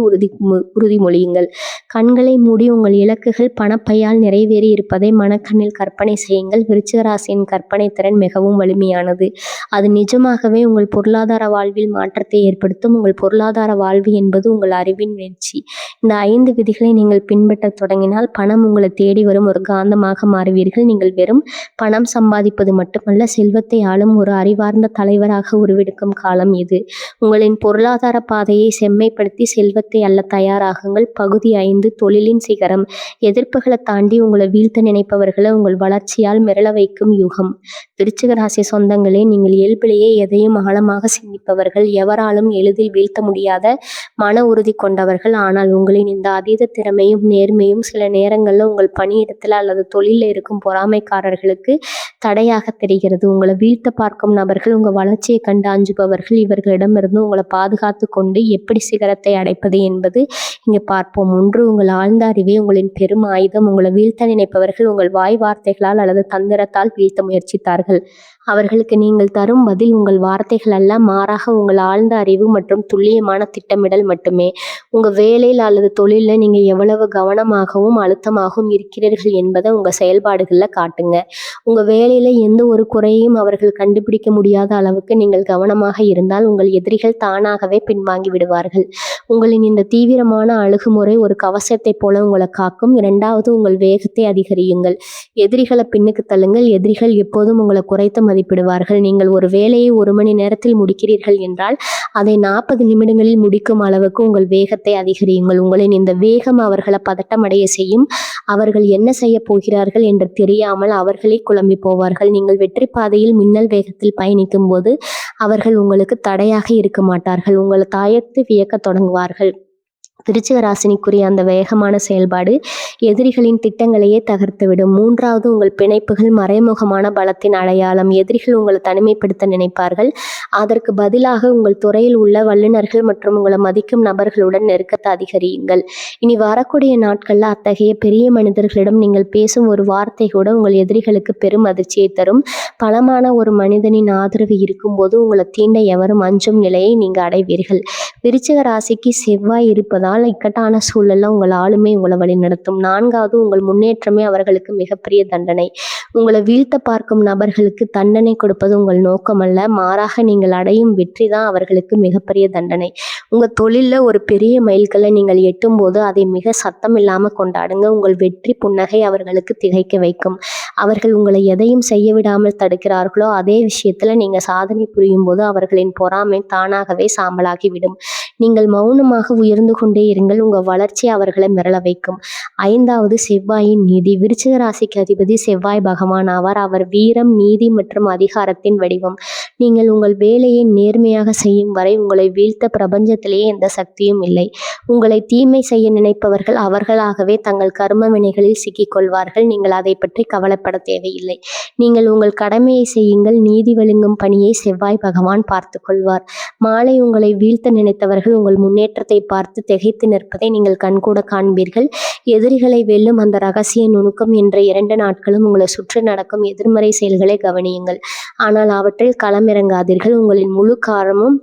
A: உறுதிமொழியுங்கள். கண்களை மூடி உங்கள் இலக்குகள் பணப்பையால் நிறைவேறி இருப்பதை மனக்கண்ணில் கற்பனை செய்யுங்கள். விருச்சிக ராசியின் கற்பனை திறன் மிகவும் வலிமையானது. அது நிஜமாகவே உங்கள் பொருளாதார வாழ்வில் மாற்றத்தை ஏற்படுத்தும். உங்கள் பொருளாதார வாழ்வு என்பது உங்கள் அறிவின் முயற்சி. இந்த 5 விதிகளை நீங்கள் பின்பற்ற தொடங்கினால் பணம் உங்களை தேடி வரும் ஒரு காந்தமாக மாறுவீர்கள். நீங்கள் வெறும் பணம் சம்பாதிப்பது மட்டுமல்ல, செல்வத்தை ஆளும் ஒரு அறிவார்ந்த தலைவராக உருவெடுக்கும் காலம் இது. உங்களின் பொருளாதார பாதையை செம்மைப்படுத்தி செல்வத்தை அள்ள தயாராகுங்கள். பகுதி 5, தொழிலின் சிகரம். எதிர்ப்புகளை தாண்டி உங்களை வீழ்த்த நினைப்பவர்களை உங்கள் வளர்ச்சியால் மிரள வைக்கும் யுகம். விருச்சிக ராசி சொந்தங்களே, நீங்கள் இயல்பிலேயே எதையும் ஆழமாக சிந்திப்பவர்கள், எவராலும் எளிதில் வீழ்த்த முடியாத மன உறுதி கொண்டவர்கள். ஆனால் உங்களின் இந்த அதீத திறமையும் நேர்மையும் சில நேரங்களில் உங்கள் பணியிடத்தில் அல்லது தொழிலில் இருக்கும் பொறாமைக்காரர்களுக்கு தடையாக தெரிகிறது. உங்களை வீழ்த்த பார்க்கும் நபர்கள், உங்க வளர்ச்சியை கண்டு அஞ்சுபவர்கள், இவர்களிடமிருந்து உங்களை பாதுகாத்து கொண்டு எப்படி சிகரத்தை அடைப்பது என்பது இங்கே பார்ப்போம். 1, உங்கள் ஆழ்ந்த அறிவே உங்களின் பெரும் ஆயுதம். உங்களை வீழ்த்த நினைப்பவர்கள் உங்கள் வாய் வார்த்தைகளால் அல்லது தந்திரத்தால் வீழ்த்த முயற்சித்தார்கள். அவர்களுக்கு நீங்கள் தரும் பதில் உங்கள் வார்த்தைகள் அல்ல, மாறாக உங்கள் ஆழ்ந்த அறிவு மற்றும் துல்லியமான திட்டமிடல் மட்டுமே. உங்க வேலையில் அல்லது தொழிலில் நீங்க எவ்வளவு கவனமாகவும் அழுத்தமாகவும் இருக்கிறீர்கள் என்பதை உங்க செயல்பாடுகள்ல காட்டுங்க. உங்க வேலையில எந்த ஒரு குறையையும் அவர்கள் கண்டுபிடிக்க முடியாத அளவுக்கு நீங்கள் கவனமாக இருந்தால் உங்கள் எதிரிகள் தானாகவே பின்வாங்கி விடுவார்கள். உங்களின் இந்த தீவிரமான அணுகுமுறை ஒரு கவசத்தை போல உங்களை காக்கும். 2வது, உங்கள் வேகத்தை அதிகரியுங்கள். எதிரிகளை பின்னுக்கு தள்ளுங்கள். எதிரிகள் எப்போதும் உங்களை குறைத்து மதிப்பிடுவார்கள். நீங்கள் ஒரு வேலையை 1 மணி நேரத்தில் முடிக்கிறீர்கள் என்றால் அதை 40 நிமிடங்களில் முடிக்கும் அளவுக்கு உங்கள் வேகத்தை அதிகரியுங்கள். உங்களின் இந்த வேகம் அவர்களை பதட்டமடைய செய்யும். அவர்கள் என்ன செய்ய போகிறார்கள் என்று தெரியாமல் அவர்களே குழம்பி போவார்கள். நீங்கள் வெற்றி பாதையில் மின்னல் வேகத்தில் பயணிக்கும் போது அவர்கள் உங்களுக்கு தடையாக இருக்க மாட்டார்கள். உங்களை தாயத்து வியக்க தொடங்குவார்கள். விருச்சிக ராசினிக்குரிய அந்த வேகமான செயல்பாடு எதிரிகளின் திட்டங்களையே தகர்த்துவிடும். 3வது, உங்கள் பிணைப்புகள் மறைமுகமான பலத்தின் அடையாளம். எதிரிகள் உங்களை தனிமைப்படுத்த நினைப்பார்கள். அதற்கு பதிலாக உங்கள் துறையில் உள்ள வல்லுநர்கள் மற்றும் உங்களை மதிக்கும் நபர்களுடன் நெருக்கத்தை அதிகரியுங்கள். இனி வரக்கூடிய நாட்கள்ல அத்தகைய பெரிய மனிதர்களிடம் நீங்கள் பேசும் ஒரு வார்த்தை கூட உங்கள் எதிரிகளுக்கு பெரும் அதிர்ச்சியை தரும். பலமான ஒரு மனிதனின் ஆதரவு இருக்கும்போது உங்களை தீண்ட எவரும் அஞ்சும் நிலையை நீங்க அடைவீர்கள். விருச்சிக ராசிக்கு செவ்வாய் இருப்பதால் இக்கட்டான சூழல்ல உங்கள் ஆளுமை உங்களை வழிநடத்தும். 4வது, உங்கள் முன்னேற்றமே அவர்களுக்கு மிகப்பெரிய தண்டனை. உங்களை வீழ்த்த பார்க்கும் நபர்களுக்கு தண்டனை கொடுப்பது உங்கள் நோக்கம் அல்ல, மாறாக நீங்கள் அடையும் வெற்றி தான் அவர்களுக்கு மிகப்பெரிய தண்டனை. உங்க தொழில்ல ஒரு பெரிய மைல்கல்லை நீங்கள் எட்டும் போது அதை மிக சத்தம் இல்லாம கொண்டாடுங்க. உங்கள் வெற்றி புன்னகை அவர்களுக்கு திகைக்க வைக்கும். அவர்கள் உங்களை எதையும் செய்ய விடாமல் தடுக்கிறார்களோ அதே விஷயத்துல நீங்க சாதனை புரியும் போது அவர்களின் பொறாமை தானாகவே சாம்பலாகிவிடும். நீங்கள் மௌனமாக உயர்ந்து கொண்டே இருங்கள். உங்க வளர்ச்சி அவர்களை மிரள வைக்கும். 5வது, செவ்வாயின் நீதி. விருச்சிக ராசிக்கு அதிபதி செவ்வாய் பகவான் ஆவார். அவர் வீரம், நீதி மற்றும் அதிகாரத்தின் வடிவம். நீங்கள் உங்கள் வேலையை நேர்மையாக செய்யும் வரை உங்களை வீழ்த்த பிரபஞ்சத்திலேயே எந்த சக்தியும் இல்லை. உங்களை தீமை செய்ய நினைப்பவர்கள் அவர்களாகவே தங்கள் கர்ம வினைகளில் சிக்கிக்கொள்வார்கள். நீங்கள் அதை பற்றி கவலைப்பட தேவையில்லை. நீங்கள் உங்கள் கடமையை செய்யுங்கள். நீதி வழங்கும் பணியை செவ்வாய் பகவான் பார்த்து கொள்வார். மாலை உங்களை வீழ்த்த நினைத்தவர்கள் உங்கள் முன்னேற்றத்தை பார்த்து திகைத்து நிற்பதை நீங்கள் கண்கூட காண்பீர்கள். எதிரிகளை வெல்லும் அந்த ரகசிய நுணுக்கம் என்ற 2 நாட்களும் உங்களை சுற்றி நடக்கும் எதிர்மறை செயல்களை கவனியுங்கள். ஆனால் அவற்றில் களமிறங்காதீர்கள். உங்களின் முழு காரணமும்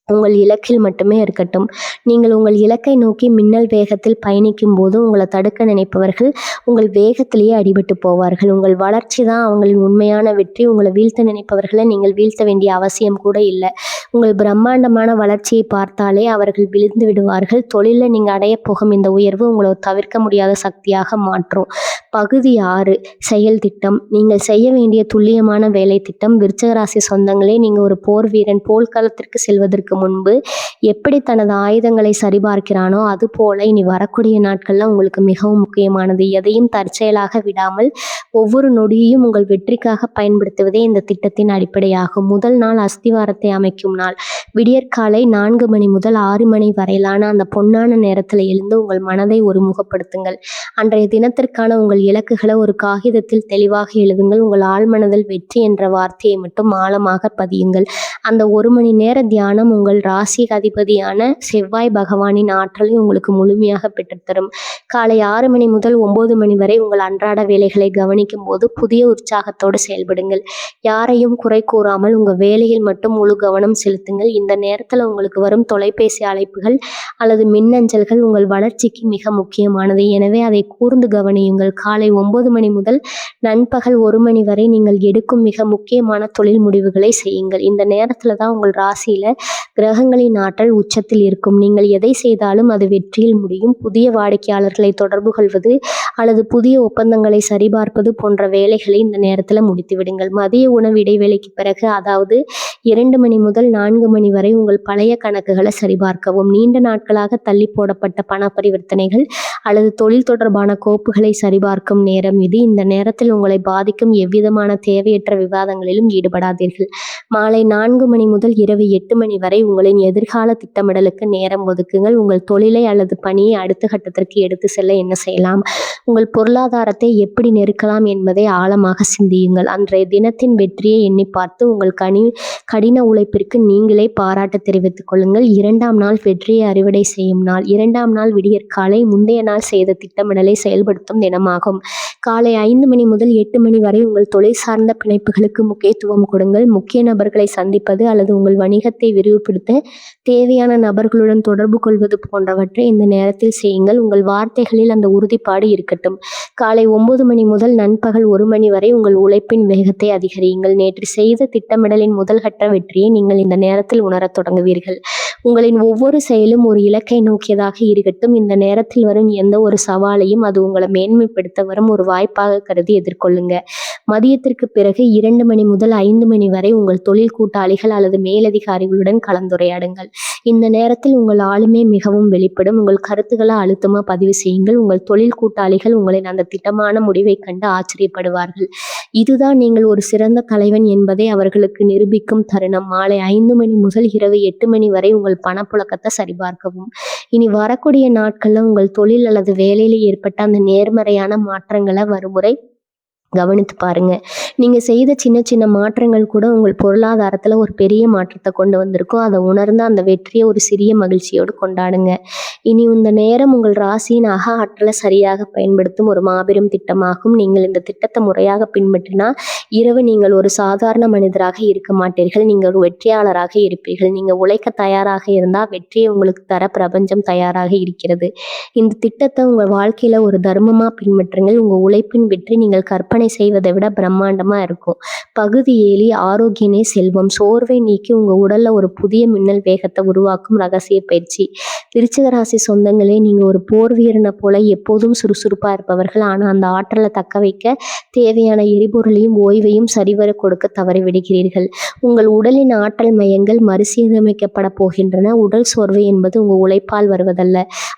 A: உங்கள் இலக்கில் மட்டுமே இருக்கட்டும். நீங்கள் உங்கள் இலக்கை நோக்கி மின்னல் வேகத்தில் பயணிக்கும் போது உங்களை தடுக்க நினைப்பவர்கள் உங்கள் வேகத்திலேயே அடிபட்டு போவார்கள். உங்கள் வளர்ச்சி தான் அவங்களின் உண்மையான வெற்றி. உங்களை வீழ்த்த நினைப்பவர்களை நீங்கள் வீழ்த்த வேண்டிய அவசியம் கூட இல்லை. உங்கள் பிரம்மாண்டமான வளர்ச்சியை பார்த்தாலே அவர்கள் விழுந்து விடுவார்கள். தொழிலில் நீங்கள் அடைய போகும் இந்த உயர்வு உங்களை தவிர்க்க முடியாத சக்தியாக மாற்றும். பகுதி 6, செயல் திட்டம். நீங்கள் செய்ய வேண்டிய துல்லியமான வேலை திட்டம். விருச்சிக ராசி சொந்தங்களே, நீங்கள் ஒரு போர் வீரன் போர்க்களத்திற்கு செல்வதற்கு முன்பு எப்படி தனது ஆயுதங்களை சரிபார்க்கிறானோ அது போல இனி வரக்கூடிய நாட்கள்ல உங்களுக்கு மிகவும் முக்கியமானது. எதையும் தற்செயலாக விடாமல் ஒவ்வொரு நொடியையும் உங்கள் வெற்றிக்காக பயன்படுத்துவதே இந்த திட்டத்தின் அடிப்படையாகும். முதல் நாள் அஸ்திவாரத்தை அமைக்கும் நாள். விடியற்காலை 4 மணி முதல் 6 மணி வரையிலான அந்த பொன்னான நேரத்தில் எழுந்து உங்கள் மனதை ஒருமுகப்படுத்துங்கள். அன்றைய தினத்திற்கான உங்கள் இலக்குகளை ஒரு காகிதத்தில் தெளிவாக எழுதுங்கள். உங்கள் ஆழ்மனதில் வெற்றி என்ற வார்த்தையை மட்டும் ஆழமாக பதியுங்கள். அந்த 1 மணி நேர தியானம் உங்கள் ராசி அதிபதியான செவ்வாய் பகவானின் ஆற்றலை உங்களுக்கு முழுமையாக பெற்றுத்தரும். காலை 6 மணி முதல் 9 மணி வரை உங்கள் அன்றாட வேலைகளை கவனிக்கும் போது புதிய உற்சாகத்தோடு செயல்படுங்கள். யாரையும் குறை கூறாமல் உங்கள் வேலையில் மட்டும் முழு கவனம் செலுத்துங்கள். இந்த நேரத்தில் உங்களுக்கு வரும் தொலைபேசி அழைப்புகள் அல்லது மின்னஞ்சல்கள் உங்கள் வளர்ச்சிக்கு மிக முக்கியமானது. எனவே அதை கூர்ந்து கவனியுங்கள். காலை 9 மணி முதல் நண்பகல் 1 மணி வரை நீங்கள் எடுக்கும் மிக முக்கியமான தொழில் முடிவுகளை செய்யுங்கள். இந்த நேரத்தில் தான் உங்கள் ராசியில கிரகங்களின் ஆற்றல் உச்சத்தில் இருக்கும். நீங்கள் எதை செய்தாலும் அது வெற்றியில் முடியும். புதிய வாடிக்கையாளர்களை தொடர்பு கொள்வது அல்லது புதிய ஒப்பந்தங்களை சரிபார்ப்பது போன்ற வேலைகளை இந்த நேரத்தில் முடித்து விடுங்கள். மதிய உணவு இடைவேளைக்கு பிறகு, அதாவது 2 மணி முதல் 4 மணி வரை உங்கள் பழைய கணக்குகளை சரிபார்க்கவும். நீண்ட நாட்களாக தள்ளி போடப்பட்ட பண பரிவர்த்தனைகள் அல்லது தொழில் தொடர்பான கோப்புகளை சரிபார்க்கும் நேரம் இது. இந்த நேரத்தில் உங்களை பாதிக்கும் எவ்விதமான தேவையற்ற விவாதங்களிலும் ஈடுபடாதீர்கள். மாலை 4 மணி முதல் இரவு 8 மணி வரை உங்களின் எதிர்கால திட்டமிடலுக்கு நேரம் ஒதுக்குங்கள். உங்கள் தொழிலை அல்லது பணியை அடுத்த கட்டத்திற்கு எடுத்து செல்ல என்ன செய்யலாம், உங்கள் பொருளாதாரத்தை எப்படி நெருக்கலாம் என்பதை ஆழமாக சிந்தியுங்கள். அன்றைய தினத்தின் வெற்றியை எண்ணி பார்த்து உங்கள் கடின உழைப்பிற்கு நீங்களே பாராட்டு தெரிவித்துக் கொள்ளுங்கள். 2ஆம் நாள் வெற்றியை அறுவடை செய்யும் நாள். 2ஆம் நாள் விடியற்காலை முந்தைய நாள் செய்த திட்டமிடலை செயல்படுத்தும் தினமாகும். காலை 5 மணி முதல் 8 மணி வரை உங்கள் தொழில் சார்ந்த பிணைப்புகளுக்கு முக்கியத்துவம் கொடுங்கள். முக்கிய நபர்களை சந்திப்பது அல்லது உங்கள் வணிகத்தை விரிவுபடுத்த தேவையான நபர்களுடன் தொடர்பு கொள்வது போன்றவற்றை இந்த நேரத்தில் செய்யுங்கள். உங்கள் வார்த்தைகளில் அந்த உறுதிப்பாடு இருக்கட்டும். காலை 9 மணி முதல் நண்பகல் 1 மணி வரை உங்கள் உழைப்பின் வேகத்தை அதிகரியுங்கள். நேற்று செய்த திட்டமிடலின் முதல் கட்ட வெற்றியை நீங்கள் இந்த நேரத்தில் உணரத் தொடங்குவீர்கள். உங்களின் ஒவ்வொரு செயலும் ஒரு இலக்கை நோக்கியதாக இருக்கட்டும். இந்த நேரத்தில் வரும் எந்த ஒரு சவாலையும் அது உங்களை மேன்மைப்படுத்த வரும் ஒரு வாய்ப்பாக கருதி எதிர்கொள்ளுங்க. மதியத்திற்கு பிறகு 2 மணி முதல் 5 மணி வரை உங்கள் தொழில் கூட்டாளிகள் அல்லது மேலதிகாரிகளுடன் கலந்துரையாடுங்கள். இந்த நேரத்தில் உங்கள் ஆளுமை மிகவும் வெளிப்படும். உங்கள் கருத்துக்களை அழுத்தமாக பதிவு செய்யுங்கள். உங்கள் தொழில் கூட்டாளிகள் உங்களின் அந்த திட்டமான முடிவை கண்டு ஆச்சரியப்படுவார்கள். இதுதான் நீங்கள் ஒரு சிறந்த தலைவன் என்பதை அவர்களுக்கு நிரூபிக்கும் தருணம். மாலை 5 மணி முதல் இரவு 8 மணி வரை உங்கள் பணப்புழக்கத்தை சரிபார்க்கவும். இனி வரக்கூடிய நாட்கள்ல உங்கள் தொழில் அல்லது வேலையில ஏற்பட்ட அந்த நேர்மறையான மாற்றங்களை வருமுறை கவனித்து பாருங்க. நீங்க செய்த சின்ன சின்ன மாற்றங்கள் கூட உங்கள் பொருளாதாரத்துல ஒரு பெரிய மாற்றத்தை கொண்டு வந்திருக்கும். அதை உணர்ந்து அந்த வெற்றியை ஒரு சிறிய மகிழ்ச்சியோடு கொண்டாடுங்க. இனி இந்த நேரம் உங்கள் ராசியின் ஆற்றலை சரியாக பயன்படுத்தும் ஒரு மாபெரும் திட்டமாகும். நீங்கள் இந்த திட்டத்தை முறையாக பின்பற்றினா இரவு நீங்கள் ஒரு சாதாரண மனிதராக இருக்க மாட்டீர்கள். நீங்கள் ஒரு வெற்றியாளராக இருப்பீர்கள். நீங்க உழைக்க தயாராக இருந்தா வெற்றியை உங்களுக்கு தர பிரபஞ்சம் தயாராக இருக்கிறது. இந்த திட்டத்தை உங்க வாழ்க்கையில ஒரு தர்மமா பின்பற்றுங்கள். உங்க உழைப்பின் வெற்றி நீங்கள் கற்பனை செய்வதை விட பிரம்மாண்டமா இருக்கும். பகுதி 7 ஆரோக்கியமே செல்வம். சோர்வை நீக்கி உங்க உடல்ல ஒரு புதிய மின்னல் வேகத்தை உருவாக்கும் ரகசிய பயிற்சி. விருச்சிக ராசி சொந்தங்களே, நீங்க ஒரு போர் வீரனை போல எப்போதும் சுறுசுறுப்பா இருப்பவர்கள். ஆனா அந்த ஆற்றலை தக்க வைக்க தேவையான எரிபொருளையும் ஓய்வையும் சரிவர கொடுக்க தவறிவிடுகிறீர்கள். உங்கள் உடலின் ஆற்றல் மையங்கள் மறுசீரமைக்கப்பட போகின்றன. உடல் சோர்வு என்பது உங்க உழைப்பால் வருவதல்ல,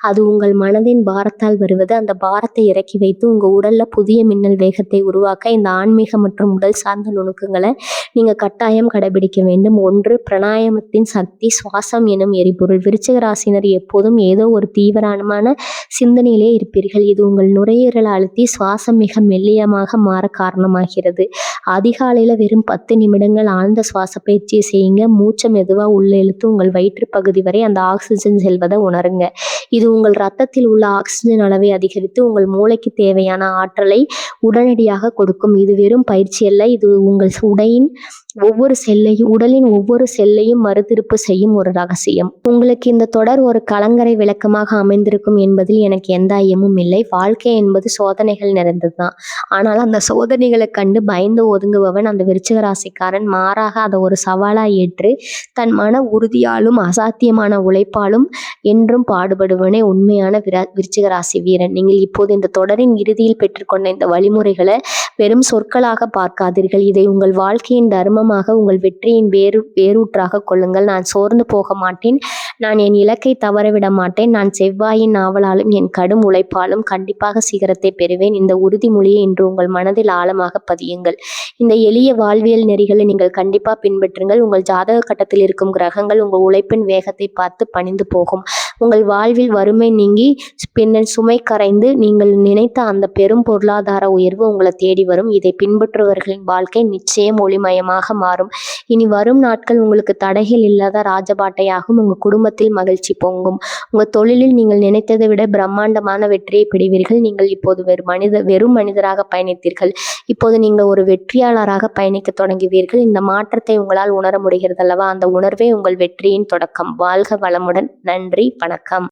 A: அது உங்கள் மனதின் பாரத்தால் வருவது. அந்த பாரத்தை இறக்கி வைத்து உங்க உடல்ல புதிய மின்னல் வேகத்தை உருவாக்க இந்த ஆன்மீக மற்றும் உடல் சார்ந்த நுணுக்கங்களை நீங்க கட்டாயம் கடைபிடிக்க வேண்டும். 1. பிராணாயாமத்தின் சக்தி. சுவாசம் எனும் எரிபொருள். விருச்சிக ராசினர் எப்போதும் ஏதோ ஒரு தீவிரமான சிந்தனையிலே இருப்பீர்கள். இது உங்கள் நுரையீரலை அழுத்தி சுவாசம் மிக மெல்லியமாக மாற காரணமாகிறது. அதிகாலையில வெறும் 10 நிமிடங்கள் ஆழ்ந்த சுவாச பயிற்சியை செய்யுங்க. மூச்சை மெதுவா உள்ள இழுத்து உங்கள் வயிற்று பகுதி வரை அந்த ஆக்சிஜன் செல்வதை உணருங்க. இது உங்கள் ரத்தத்தில் உள்ள ஆக்சிஜன் அளவை அதிகரித்து உங்கள் மூளைக்கு தேவையான ஆற்றலை உடனடியாக கொடுக்கும். இது வெறும் பயிற்சி அல்ல, இது உங்கள் உடலின் ஒவ்வொரு செல்லையும் மறுதிருப்பு செய்யும் ஒரு ரகசியம். உங்களுக்கு இந்த தொடர் ஒரு கலங்கரை விளக்கமாக அமைந்திருக்கும் என்பதில் எனக்கு எந்த ஐயமும் இல்லை. வாழ்க்கை என்பது சோதனைகள் நிறைந்ததுதான். ஆனால் அந்த சோதனைகளை கண்டு பயந்து ஒதுங்குபவன் அந்த விருச்சிக ராசிக்காரன். மாறாக அதை ஒரு சவாலா ஏற்று தன் மன உறுதியாலும் அசாத்தியமான உழைப்பாலும் என்றும் பாடுபடுவனே உண்மையான விருச்சிக ராசி வீரன். நீங்கள் இப்போது இந்த தொடரின் இறுதியில் பெற்றுக்கொண்ட இந்த வழிமுறைகளை வெறும் சொற்களாக பார்க்காதீர்கள். இதை உங்கள் வாழ்க்கையின் தர்மமாக, உங்கள் வெற்றியின் வேரூற்றாக கொள்ளுங்கள். நான் சோர்ந்து போக மாட்டேன். நான் என் இலக்கை தவறவிட மாட்டேன். நான் செவ்வாயின் நாவலாலும் என் கடும் உழைப்பாலும் கண்டிப்பாக சிகரத்தை பெறுவேன். இந்த உறுதிமொழியை இன்று உங்கள் மனதில் ஆழமாக பதியுங்கள். இந்த எளிய வாழ்வியல் நெறிகளை நீங்கள் கண்டிப்பாக பின்பற்றுங்கள். உங்கள் ஜாதக கட்டத்தில் இருக்கும் கிரகங்கள் உங்கள் உழைப்பின் வேகத்தை பார்த்து பணிந்து போகும். உங்கள் வாழ்வில் வறுமை நீங்கி பின்னர் சுமை கரைந்து நீங்கள் நினைத்த அந்த பெரும் பொருளாதார உயர்வு உங்களை தேடி வரும். இதை பின்பற்றுபவர்களின் வாழ்க்கை நிச்சயம் ஒளிமயமாக மாறும். இனி வரும் நாட்கள் உங்களுக்கு தடைகள் இல்லாத ராஜபாட்டையாகும். உங்கள் குடும்பத்தில் மகிழ்ச்சி பொங்கும். உங்கள் தொழிலில் நீங்கள் நினைத்ததை விட பிரம்மாண்டமான வெற்றியை பெறுவீர்கள். நீங்கள் இப்போது வெறும் மனிதராக பயணித்தீர்கள். இப்போது நீங்கள் ஒரு வெற்றியாளராக பயணிக்க தொடங்குவீர்கள். இந்த மாற்றத்தை உங்களால் உணர முடிகிறது அல்லவா? அந்த உணர்வே உங்கள் வெற்றியின் தொடக்கம். வாழ்க வளமுடன். நன்றி. வணக்கம்.